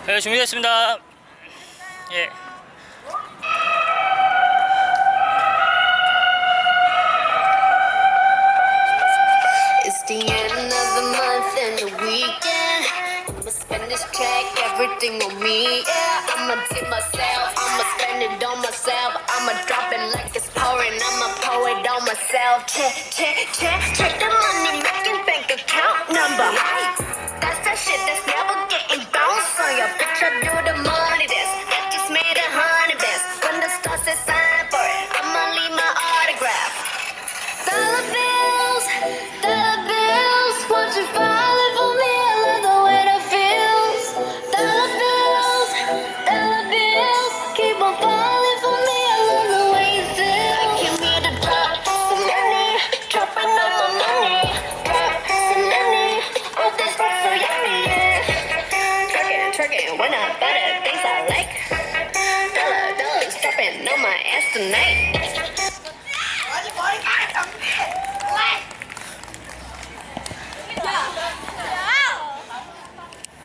네, 준비됐습니다. 예. It's the end of the month and the weekend. I'ma spend this check, everything on me. Yeah, I'ma tip myself, I'ma spend it on myself. I'ma drop it like it's pouring, I'ma pour it on myself. Check the money making bank account number. That's that shit that's never getting bounced on your bitch. I do the money dance, I just made 100 bands. When the stars say sign for it, I'ma leave my autograph. Dollar bills, won't you fall for me? I love the way that feels. Dollar bills, keep on falling for me. I love the way you feel. Give me the drop, some money, dropping on my money. Some money, all this stuff so yummy, yeah. Trucking, when I buy the things I like. Dollars dropping on my ass tonight.